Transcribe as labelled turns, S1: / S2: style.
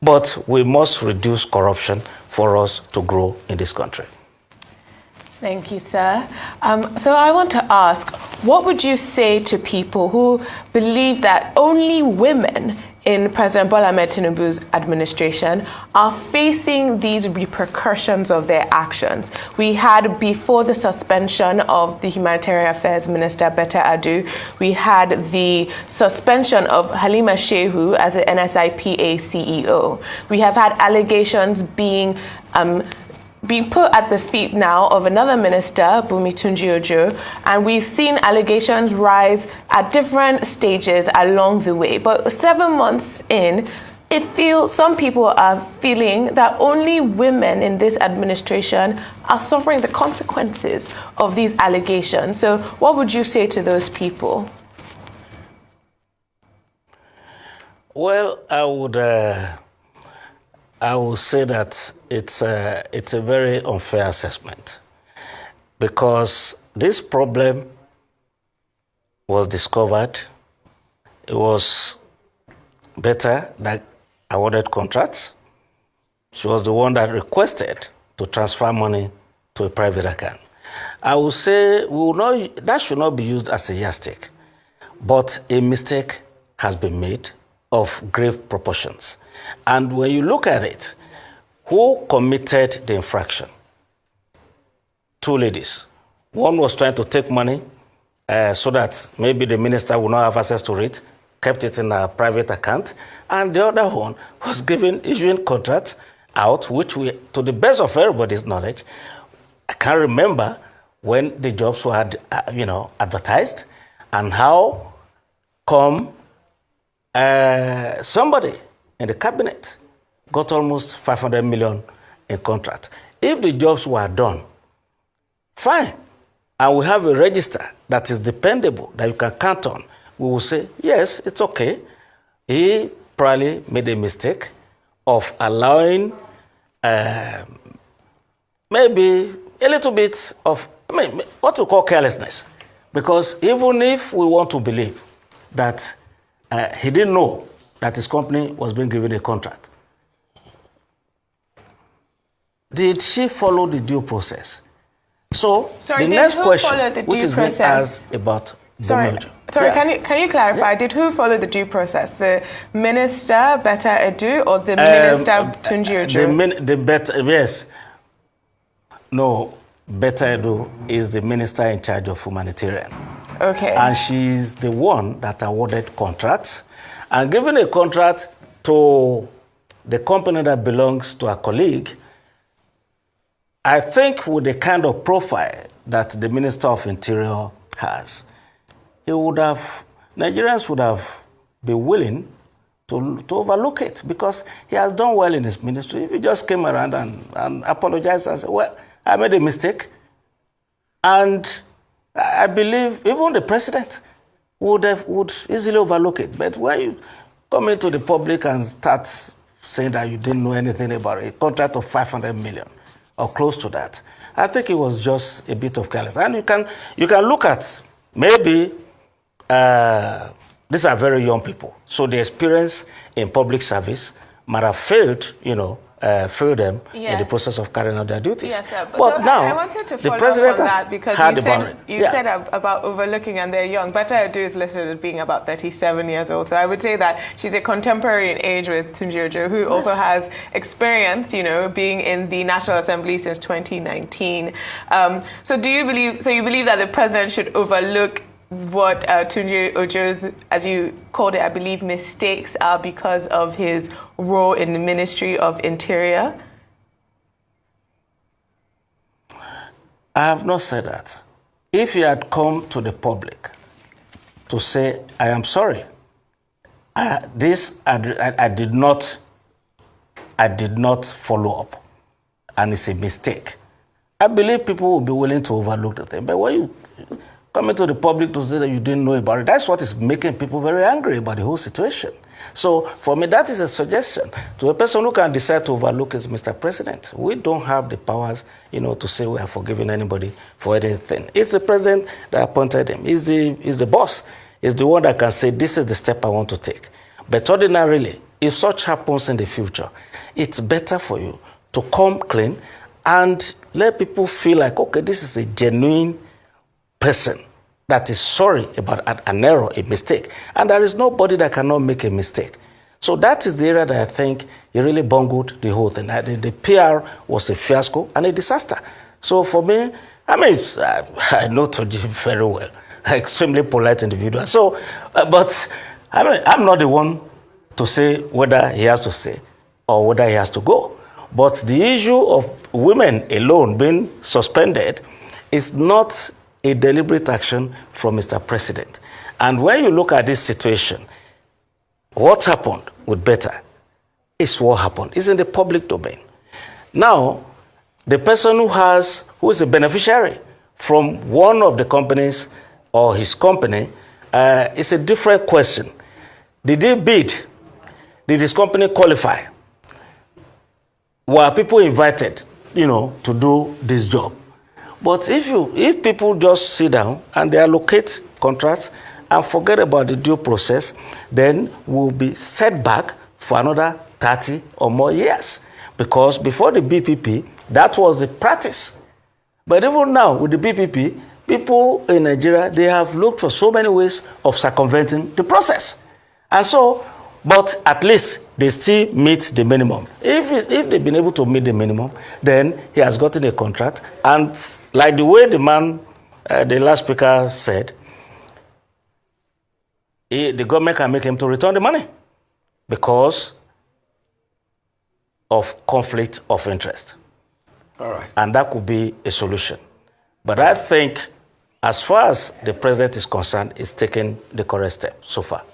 S1: But we must reduce corruption for us to grow in this country.
S2: Thank you, sir. So I want to ask, what would you say to people who believe that only women in President Bola Ahmed Tinubu's administration are facing these repercussions of their actions? We had, before the suspension of the Humanitarian Affairs Minister, Betta Adu, we had the suspension of Halima Shehu as the NSIPA CEO. We have had allegations being put at the feet now of another minister, Bumi Tunji-Ojo, and we've seen allegations rise at different stages along the way. But 7 months in, some people are feeling that only women in this administration are suffering the consequences of these allegations. So what would you say to those people?
S1: Well, I would say that it's a very unfair assessment, because this problem was discovered. It was Betta that awarded contracts. She was the one that requested to transfer money to a private account. I would say that should not be used as a yardstick, but a mistake has been made of grave proportions. And when you look at it, who committed the infraction? Two ladies. One was trying to take money so that maybe the minister would not have access to it, kept it in a private account, and the other one was issuing contracts out, which to the best of everybody's knowledge, I can't remember when the jobs were advertised, and how come somebody in the cabinet got almost 500 million in contract. If the jobs were done, fine, and we have a register that is dependable, that you can count on, we will say, yes, it's okay. He probably made a mistake of allowing maybe a little bit of, what we call carelessness. Because even if we want to believe that he didn't know that his company was being given a contract, did she follow the due process? So the next question, which is being asked about the merger.
S2: Sorry, yeah. Can you clarify? Yeah. Did who follow the due process? The minister, Betta Adu, or the minister, Tunji-Ojo?
S1: Yes. No, Betta Adu is the minister in charge of humanitarian.
S2: Okay.
S1: And she's the one that awarded contracts. And giving a contract to the company that belongs to a colleague, I think with the kind of profile that the Minister of Interior has, Nigerians would have been willing to overlook it, because he has done well in his ministry. If he just came around and apologized and said, well, I made a mistake, and I believe even the president would easily overlook it. But when you come into the public and start saying that you didn't know anything about a contract of 500 million or close to that, I think it was just a bit of carelessness. And you can look at maybe these are very young people, so the experience in public service might have failed, failed them in the process of carrying out their duties.
S2: Yes, sir.
S1: But
S2: so
S1: now,
S2: I wanted to
S1: the
S2: follow
S1: president
S2: up on that, because you said about overlooking, and they're young. Betta Adu is listed as being about 37 years old. So I would say that she's a contemporary in age with Tunji-Ojo, who also has experience, being in the National Assembly since 2019. So you believe that the president should overlook what Tunji-Ojo's, as you called it, I believe, mistakes are because of his role in the Ministry of Interior?
S1: I have not said that. If he had come to the public to say, I am sorry, I did not follow up, and it's a mistake, I believe people will be willing to overlook the thing. But when you coming to the public to say that you didn't know about it, that's what is making people very angry about the whole situation. So for me, that is a suggestion. To a person who can decide to overlook is Mr. President. We don't have the powers, to say we are forgiving anybody for anything. It's the president that appointed him. He's the boss. He's the one that can say, this is the step I want to take. But ordinarily, if such happens in the future, it's better for you to come clean and let people feel like, okay, this is a genuine person that is sorry about an error, a mistake. And there is nobody that cannot make a mistake. So that is the area that I think you really bungled the whole thing. The PR was a fiasco and a disaster. So for me, I mean, I know Toji very well, extremely polite individual. So, but I mean, I'm not the one to say whether he has to stay or whether he has to go. But the issue of women alone being suspended is not a deliberate action from Mr. President. And when you look at this situation, what happened with Beta is what happened. It's in the public domain. Now, the person who is a beneficiary from one of the companies or his company is a different question. Did he bid? Did his company qualify? Were people invited, to do this job? But if people just sit down and they allocate contracts and forget about the due process, then we'll be set back for another 30 or more years. Because before the BPP, that was the practice. But even now, with the BPP, people in Nigeria, they have looked for so many ways of circumventing the process. And so, but at least they still meet the minimum. If they've been able to meet the minimum, then he has gotten a contract. And like the way the man, the last speaker said, the government can make him to return the money because of conflict of interest.
S3: All right.
S1: And that could be a solution. But I think as far as the president is concerned, he's taken the correct step so far.